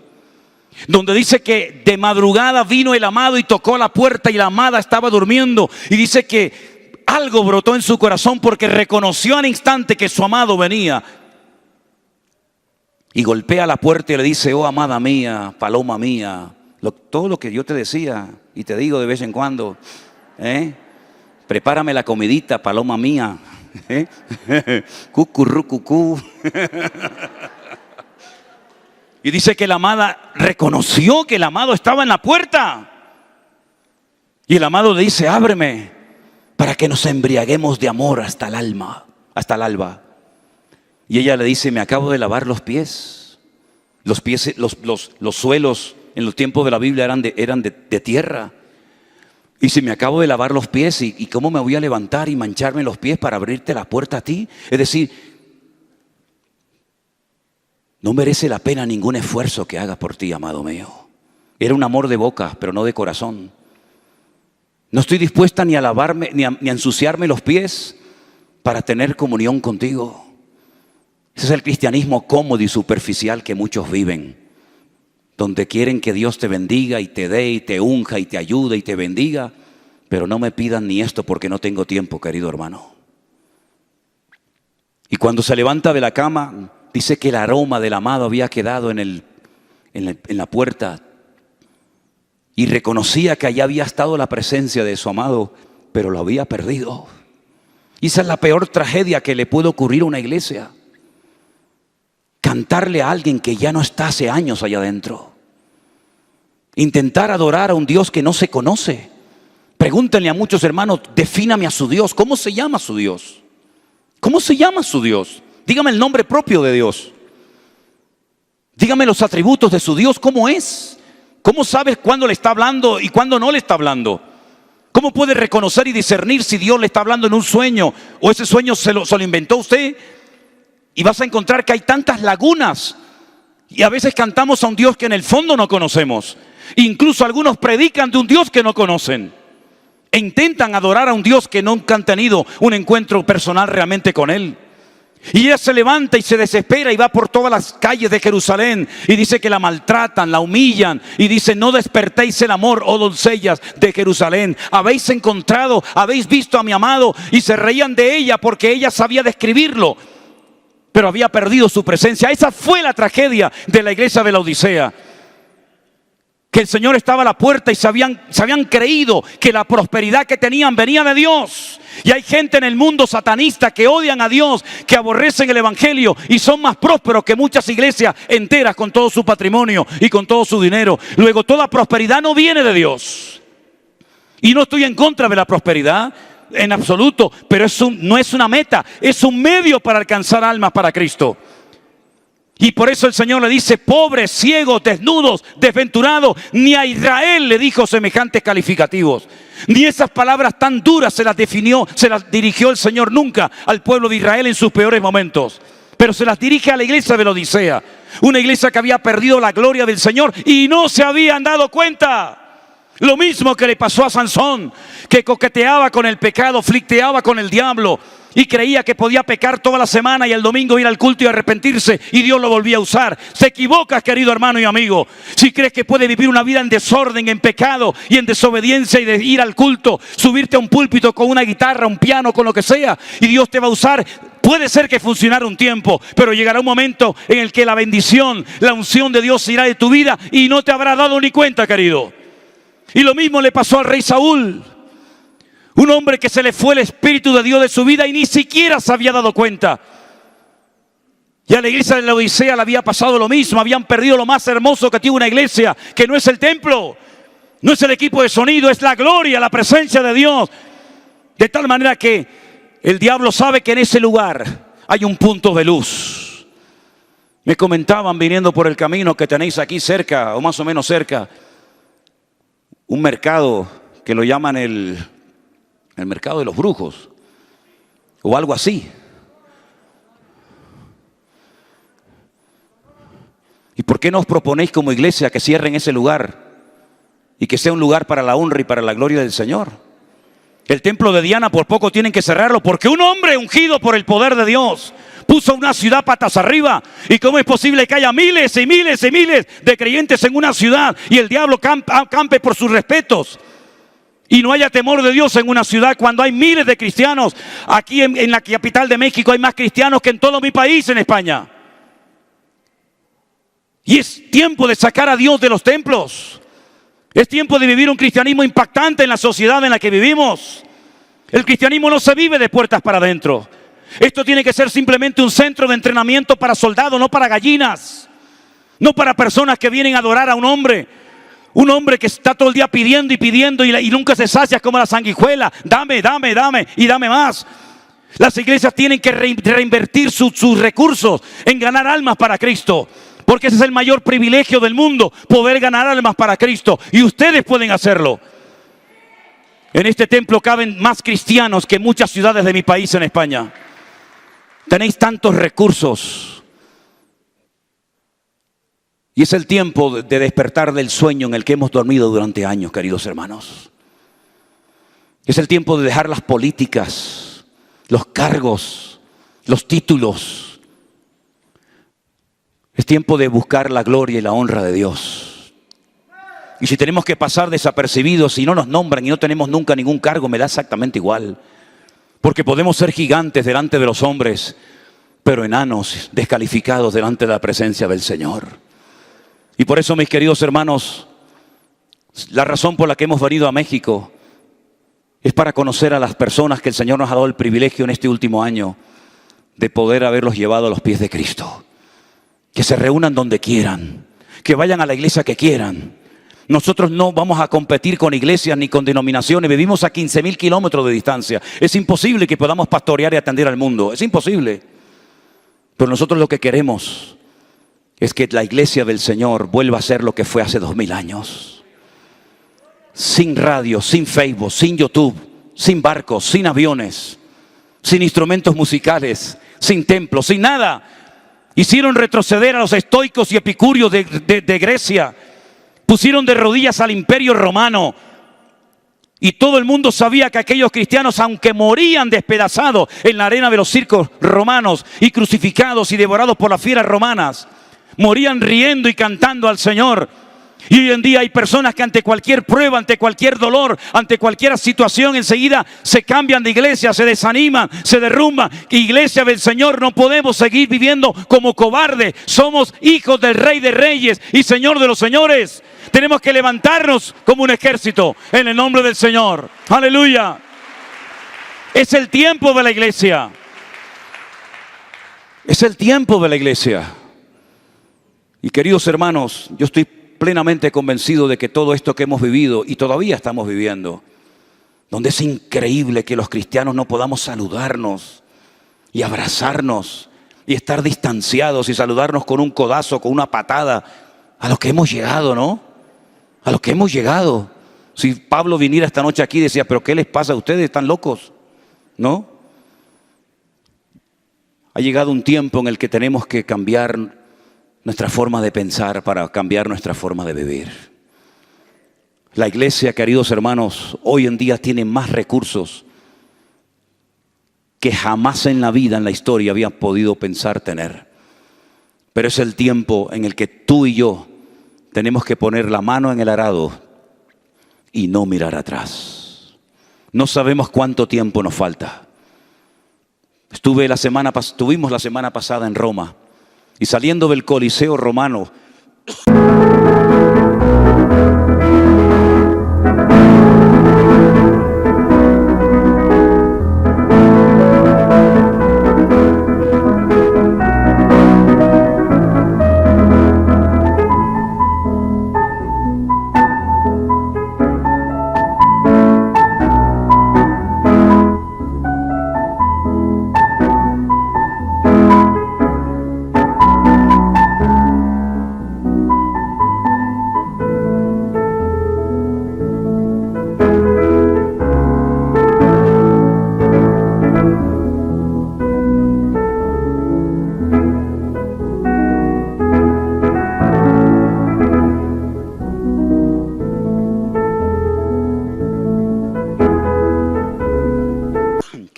donde dice que de madrugada vino el amado y tocó a la puerta, y la amada estaba durmiendo, y dice que algo brotó en su corazón porque reconoció al instante que su amado venía, y golpea la puerta y le dice: oh amada mía, paloma mía, todo lo que yo te decía y te digo de vez en cuando, prepárame la comidita, paloma mía, cucurrucucú. Y dice que la amada reconoció que el amado estaba en la puerta. Y el amado le dice: ábreme para que nos embriaguemos de amor hasta el alma, hasta el alba. Y ella le dice: me acabo de lavar los pies. Los pies, los suelos en los tiempos de la Biblia eran de tierra. Y si me acabo de lavar los pies, ¿y cómo me voy a levantar y mancharme los pies para abrirte la puerta a ti? Es decir, no merece la pena ningún esfuerzo que haga por ti, amado mío. Era un amor de boca, pero no de corazón. No estoy dispuesta ni a lavarme, ni a ensuciarme los pies para tener comunión contigo. Ese es el cristianismo cómodo y superficial que muchos viven, donde quieren que Dios te bendiga y te dé y te unja y te ayude y te bendiga, pero no me pidan ni esto porque no tengo tiempo, querido hermano. Y cuando se levanta de la cama, dice que el aroma del amado había quedado en la puerta, y reconocía que allá había estado la presencia de su amado, pero lo había perdido. Y esa es la peor tragedia que le puede ocurrir a una iglesia. cantarle a alguien que ya no está hace años allá adentro. Intentar adorar a un Dios que no se conoce. Pregúntenle a muchos hermanos, defíname a su Dios. ¿Cómo se llama su Dios? ¿Cómo se llama su Dios? Dígame el nombre propio de Dios. Dígame los atributos de su Dios. ¿Cómo es? ¿Cómo sabes cuándo le está hablando y cuándo no le está hablando? ¿Cómo puede reconocer y discernir si Dios le está hablando en un sueño o ese sueño se lo inventó usted? Y vas a encontrar que hay tantas lagunas. Y a veces cantamos a un Dios que en el fondo no conocemos. Incluso algunos predican de un Dios que no conocen. E intentan adorar a un Dios que nunca han tenido un encuentro personal realmente con Él. Y ella se levanta y se desespera y va por todas las calles de Jerusalén y dice que la maltratan, la humillan y dice: no despertéis el amor, oh doncellas de Jerusalén. Habéis encontrado, habéis visto a mi amado. Y se reían de ella porque ella sabía describirlo, pero había perdido su presencia. Esa fue la tragedia de la iglesia de la Odisea. Que el Señor estaba a la puerta y se habían creído que la prosperidad que tenían venía de Dios. Y hay gente en el mundo satanista que odian a Dios, que aborrecen el evangelio y son más prósperos que muchas iglesias enteras con todo su patrimonio y con todo su dinero. Luego, toda prosperidad no viene de Dios. Y no estoy en contra de la prosperidad en absoluto, pero no es una meta, es un medio para alcanzar almas para Cristo. Y por eso el Señor le dice: pobres, ciegos, desnudos, desventurados. Ni a Israel le dijo semejantes calificativos. Ni esas palabras tan duras se las dirigió el Señor nunca al pueblo de Israel en sus peores momentos. Pero se las dirige a la iglesia de la Odisea. Una iglesia que había perdido la gloria del Señor y no se habían dado cuenta. Lo mismo que le pasó a Sansón, que coqueteaba con el pecado, flirteaba con el diablo. Y creía que podía pecar toda la semana y el domingo ir al culto y arrepentirse y Dios lo volvía a usar. Se equivocas, querido hermano y amigo, si crees que puedes vivir una vida en desorden, en pecado y en desobediencia y de ir al culto, subirte a un púlpito con una guitarra, un piano, con lo que sea, y Dios te va a usar. Puede ser que funcionara un tiempo, pero llegará un momento en el que la bendición, la unción de Dios irá de tu vida y no te habrá dado ni cuenta, querido. Y lo mismo le pasó al rey Saúl. Un hombre que se le fue el Espíritu de Dios de su vida y ni siquiera se había dado cuenta. Y a la iglesia de la Odisea le había pasado lo mismo. Habían perdido lo más hermoso que tiene una iglesia, que no es el templo, no es el equipo de sonido, es la gloria, la presencia de Dios. De tal manera que el diablo sabe que en ese lugar hay un punto de luz. Me comentaban viniendo por el camino que tenéis aquí cerca, o más o menos cerca, un mercado que lo llaman el mercado de los brujos o algo así. ¿Y por qué no os proponéis como iglesia que cierren ese lugar y que sea un lugar para la honra y para la gloria del Señor? El templo de Diana por poco tienen que cerrarlo porque un hombre ungido por el poder de Dios puso una ciudad patas arriba. ¿Y cómo es posible que haya miles y miles y miles de creyentes en una ciudad y el diablo campe por sus respetos? Y no haya temor de Dios en una ciudad cuando hay miles de cristianos. Aquí en la capital de México hay más cristianos que en todo mi país, en España. Y es tiempo de sacar a Dios de los templos. Es tiempo de vivir un cristianismo impactante en la sociedad en la que vivimos. El cristianismo no se vive de puertas para adentro. Esto tiene que ser simplemente un centro de entrenamiento para soldados, no para gallinas. No para personas que vienen a adorar a un hombre. Un hombre que está todo el día pidiendo y pidiendo y nunca se sacia como la sanguijuela. Dame, dame, dame y dame más. Las iglesias tienen que reinvertir sus recursos en ganar almas para Cristo. Porque ese es el mayor privilegio del mundo, poder ganar almas para Cristo. Y ustedes pueden hacerlo. En este templo caben más cristianos que muchas ciudades de mi país en España. Tenéis tantos recursos. Y es el tiempo de despertar del sueño en el que hemos dormido durante años, queridos hermanos. Es el tiempo de dejar las políticas, los cargos, los títulos. Es tiempo de buscar la gloria y la honra de Dios. Y si tenemos que pasar desapercibidos, si no nos nombran y no tenemos nunca ningún cargo, me da exactamente igual. Porque podemos ser gigantes delante de los hombres, pero enanos, descalificados delante de la presencia del Señor. Y por eso, mis queridos hermanos, la razón por la que hemos venido a México es para conocer a las personas que el Señor nos ha dado el privilegio en este último año de poder haberlos llevado a los pies de Cristo. que se reúnan donde quieran, que vayan a la iglesia que quieran. Nosotros no vamos a competir con iglesias ni con denominaciones. Vivimos a 15.000 kilómetros de distancia. Es imposible que podamos pastorear y atender al mundo. Es imposible. Pero nosotros lo que queremos es que la iglesia del Señor vuelva a ser lo que fue hace 2000 años. Sin radio, sin Facebook, sin YouTube, sin barcos, sin aviones, sin instrumentos musicales, sin templos, sin nada. Hicieron retroceder a los estoicos y epicúreos de Grecia. Pusieron de rodillas al imperio romano. Y todo el mundo sabía que aquellos cristianos, aunque morían despedazados en la arena de los circos romanos y crucificados y devorados por las fieras romanas, morían riendo y cantando al Señor. Y hoy en día hay personas que ante cualquier prueba, ante cualquier dolor, ante cualquier situación, enseguida se cambian de iglesia, se desaniman, se derrumban. Iglesia del Señor, no podemos seguir viviendo como cobardes. Somos hijos del Rey de Reyes y Señor de los Señores. Tenemos que levantarnos como un ejército en el nombre del Señor. Aleluya. Es el tiempo de la iglesia. Es el tiempo de la iglesia. Y queridos hermanos, yo estoy plenamente convencido de que todo esto que hemos vivido y todavía estamos viviendo, donde es increíble que los cristianos no podamos saludarnos y abrazarnos y estar distanciados y saludarnos con un codazo, con una patada, a lo que hemos llegado, ¿no? A lo que hemos llegado. Si Pablo viniera esta noche aquí y decía, pero ¿qué les pasa a ustedes? ¿Están locos? ¿No? Ha llegado un tiempo en el que tenemos que cambiar nuestra forma de pensar para cambiar nuestra forma de vivir. La iglesia, queridos hermanos, hoy en día tiene más recursos que jamás en la vida, en la historia, habían podido pensar tener. Pero es el tiempo en el que tú y yo tenemos que poner la mano en el arado y no mirar atrás. No sabemos cuánto tiempo nos falta. Estuvimos la semana pasada en Roma y saliendo del Coliseo romano,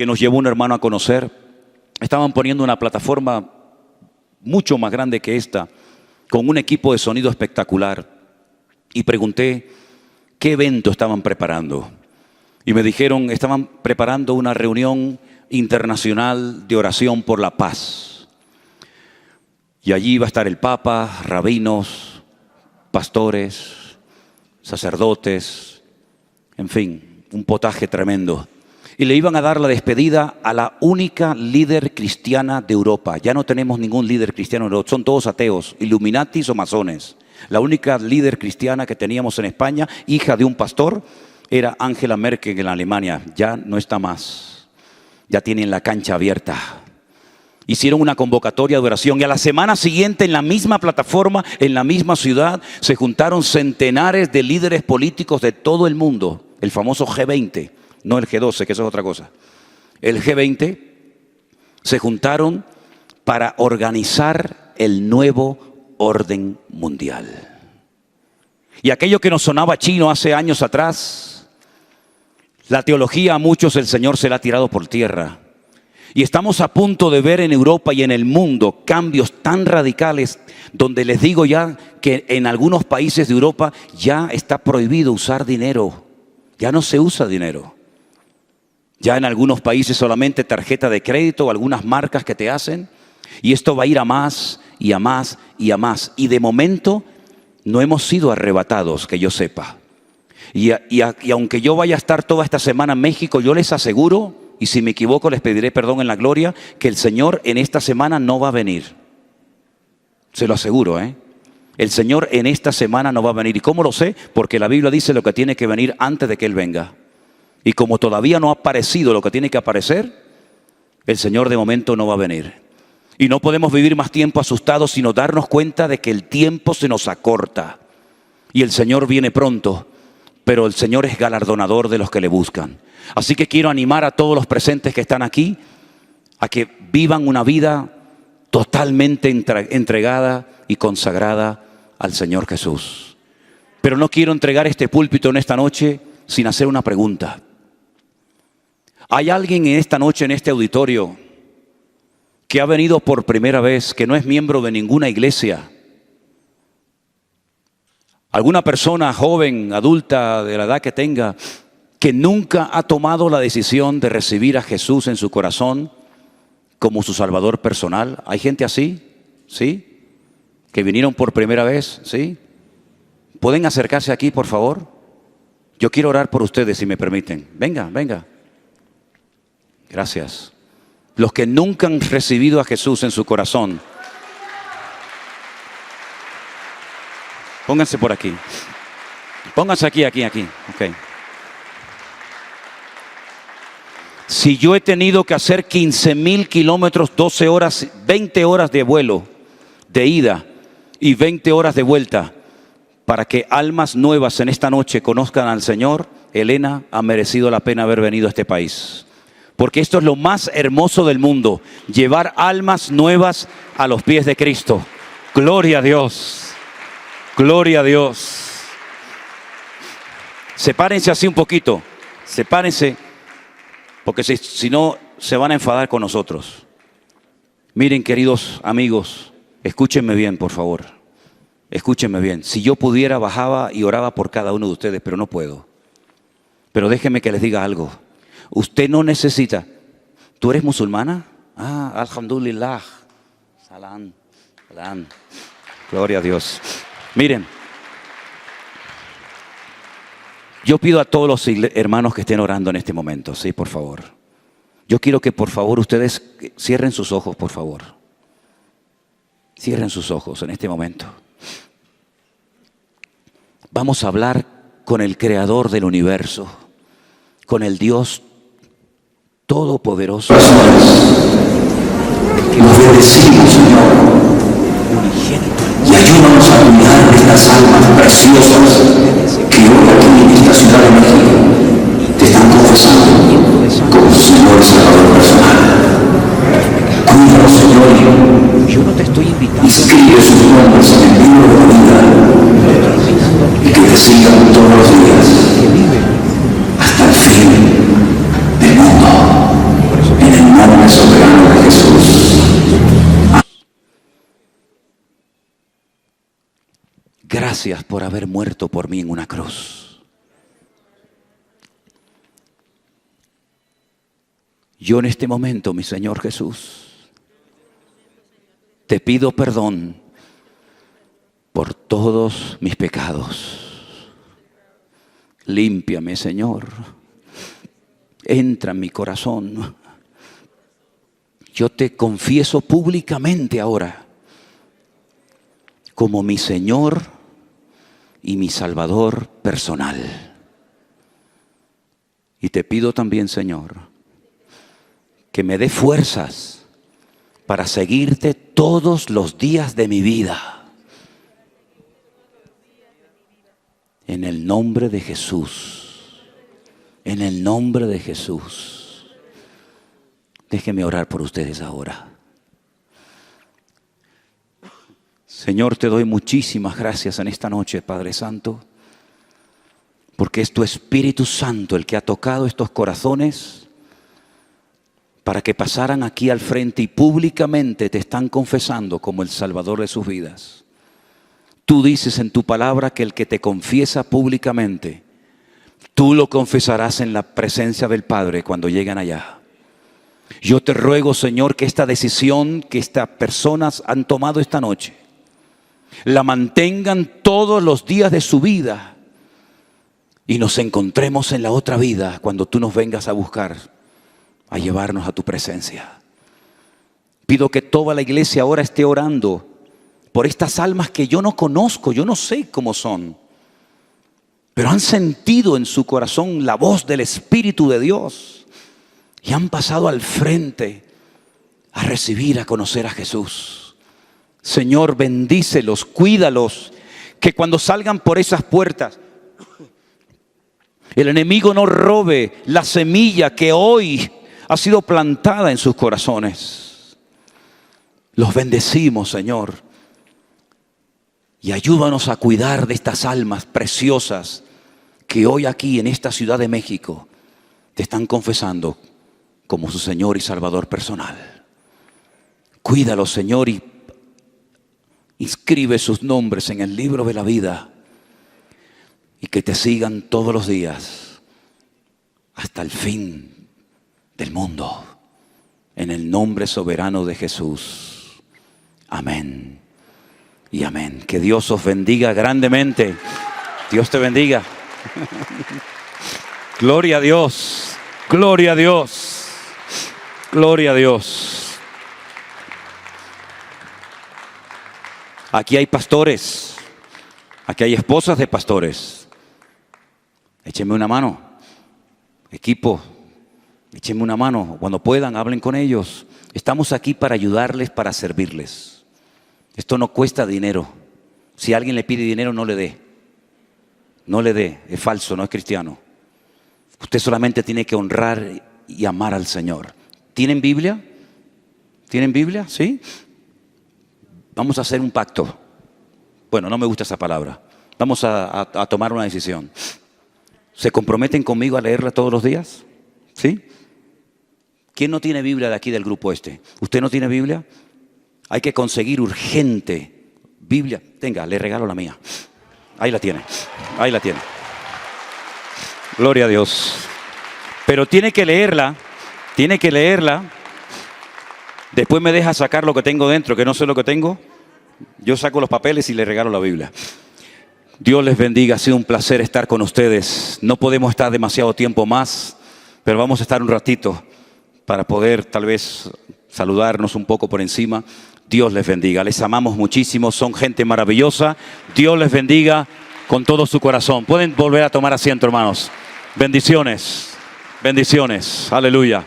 que nos llevó un hermano a conocer, estaban poniendo una plataforma mucho más grande que esta, con un equipo de sonido espectacular. Y pregunté qué evento estaban preparando. Y me dijeron, estaban preparando una reunión internacional de oración por la paz. Y allí iba a estar el Papa, rabinos, pastores, sacerdotes, en fin, un potaje tremendo. Y le iban a dar la despedida a la única líder cristiana de Europa. Ya no tenemos ningún líder cristiano en Europa, son todos ateos, illuminatis o masones. La única líder cristiana que teníamos en España, hija de un pastor, era Angela Merkel en Alemania. Ya no está más, ya tienen la cancha abierta. Hicieron una convocatoria de oración y a la semana siguiente en la misma plataforma, en la misma ciudad, se juntaron centenares de líderes políticos de todo el mundo, el famoso G20. No el G12, que eso es otra cosa. El G20 se juntaron para organizar el nuevo orden mundial. Y aquello que nos sonaba chino hace años atrás, la teología a muchos el Señor se la ha tirado por tierra. Y estamos a punto de ver en Europa y en el mundo cambios tan radicales, donde les digo ya que en algunos países de Europa ya está prohibido usar dinero. Ya no se usa dinero. Ya en algunos países solamente tarjeta de crédito o algunas marcas que te hacen. Y esto va a ir a más y a más y a más. Y de momento no hemos sido arrebatados, que yo sepa. Y aunque yo vaya a estar toda esta semana en México, yo les aseguro, y si me equivoco les pediré perdón en la gloria, que el Señor en esta semana no va a venir. Se lo aseguro, ¿eh? El Señor en esta semana no va a venir. ¿Y cómo lo sé? Porque la Biblia dice lo que tiene que venir antes de que Él venga. Y como todavía no ha aparecido lo que tiene que aparecer, el Señor de momento no va a venir. Y no podemos vivir más tiempo asustados, sino darnos cuenta de que el tiempo se nos acorta. Y el Señor viene pronto, pero el Señor es galardonador de los que le buscan. Así que quiero animar a todos los presentes que están aquí a que vivan una vida totalmente entregada y consagrada al Señor Jesús. Pero no quiero entregar este púlpito en esta noche sin hacer una pregunta. ¿Hay alguien en esta noche, en este auditorio, que ha venido por primera vez, que no es miembro de ninguna iglesia? ¿Alguna persona joven, adulta, de la edad que tenga, que nunca ha tomado la decisión de recibir a Jesús en su corazón como su Salvador personal? ¿Hay gente así? ¿Sí? ¿Que vinieron por primera vez? ¿Sí? ¿Pueden acercarse aquí, por favor? Yo quiero orar por ustedes, si me permiten. Venga, venga. Gracias. Los que nunca han recibido a Jesús en su corazón, pónganse por aquí. Pónganse aquí. Okay. Si yo he tenido que hacer 15,000 kilómetros, 12 horas, 20 horas de vuelo, de ida y 20 horas de vuelta, para que almas nuevas en esta noche conozcan al Señor, Elena ha merecido la pena haber venido a este país. Porque esto es lo más hermoso del mundo, llevar almas nuevas a los pies de Cristo. Gloria a Dios. Gloria a Dios. Sepárense así un poquito. Sepárense, porque si no se van a enfadar con nosotros. Miren, queridos amigos, escúchenme bien, por favor. Escúchenme bien. Si yo pudiera, bajaba y oraba por cada uno de ustedes, pero no puedo. Pero déjenme que les diga algo. Usted no necesita. ¿Tú eres musulmana? Alhamdulillah. Salam. Salam. Gloria a Dios. Miren, yo pido a todos los hermanos que estén orando en este momento, sí, por favor. Yo quiero que por favor ustedes cierren sus ojos, por favor. Cierren sus ojos en este momento. Vamos a hablar con el Creador del universo, con el Dios Todopoderoso. Nos bendecimos, Señor, y ayúdanos a cuidar estas almas preciosas que hoy aquí en esta ciudad de México te están confesando como su Señor y Salvador personal. Cuídalos, Señor, Yo no te estoy invitando. inscribe sus nombres en el libro de la vida y que te sigan todos los días hasta el fin del mundo, en el nombre soberano de Jesús. Gracias por haber muerto por mí en una cruz. Yo en este momento, mi Señor Jesús, te pido perdón por todos mis pecados. Límpiame, Señor. Entra en mi corazón. Yo te confieso públicamente ahora como mi Señor y mi Salvador personal. Y te pido también, Señor, que me dé fuerzas para seguirte todos los días de mi vida. En el nombre de Jesús. En el nombre de Jesús. Déjenme orar por ustedes ahora. Señor, te doy muchísimas gracias en esta noche, Padre Santo, porque es tu Espíritu Santo el que ha tocado estos corazones para que pasaran aquí al frente y públicamente te están confesando como el Salvador de sus vidas. Tú dices en tu palabra que el que te confiesa públicamente, tú lo confesarás en la presencia del Padre cuando lleguen allá. Yo te ruego, Señor, que esta decisión que estas personas han tomado esta noche, la mantengan todos los días de su vida y nos encontremos en la otra vida cuando tú nos vengas a buscar, a llevarnos a tu presencia. Pido que toda la iglesia ahora esté orando por estas almas que yo no conozco, yo no sé cómo son, pero han sentido en su corazón la voz del Espíritu de Dios y han pasado al frente a recibir, a conocer a Jesús. Señor, bendícelos, cuídalos, que cuando salgan por esas puertas, el enemigo no robe la semilla que hoy ha sido plantada en sus corazones. Los bendecimos, Señor, y ayúdanos a cuidar de estas almas preciosas que hoy aquí en esta Ciudad de México te están confesando como su Señor y Salvador personal. Cuídalos, Señor, y inscribe sus nombres en el libro de la vida y que te sigan todos los días hasta el fin del mundo. En el nombre soberano de Jesús. Amén y amén. Que Dios os bendiga grandemente. Dios te bendiga. Gloria a Dios. Gloria a Dios. Gloria a Dios. Aquí hay pastores. Aquí hay esposas de pastores. Échenme una mano. Equipo, échenme una mano. Cuando puedan, hablen con ellos. Estamos aquí para ayudarles, para servirles. Esto no cuesta dinero. Si alguien le pide dinero, no le dé. No le dé. Es falso, no es cristiano. Usted solamente tiene que honrar y amar al Señor. ¿Tienen Biblia? ¿Tienen Biblia? ¿Sí? Vamos a hacer un pacto. Bueno, no me gusta esa palabra. Vamos a tomar una decisión. ¿Se comprometen conmigo a leerla todos los días? ¿Sí? ¿Quién no tiene Biblia de aquí del grupo este? ¿Usted no tiene Biblia? Hay que conseguir urgente Biblia. Tenga, le regalo la mía. Ahí la tiene. Ahí la tiene. Gloria a Dios. Pero tiene que leerla. Tiene que leerla. Después me deja sacar lo que tengo dentro, que no sé lo que tengo. Yo saco los papeles y le regalo la Biblia. Dios les bendiga, ha sido un placer estar con ustedes. No podemos estar demasiado tiempo más, pero vamos a estar un ratito para poder tal vez saludarnos un poco por encima. Dios les bendiga, les amamos muchísimo, son gente maravillosa. Dios les bendiga con todo su corazón. Pueden volver a tomar asiento, hermanos. Bendiciones, bendiciones, aleluya.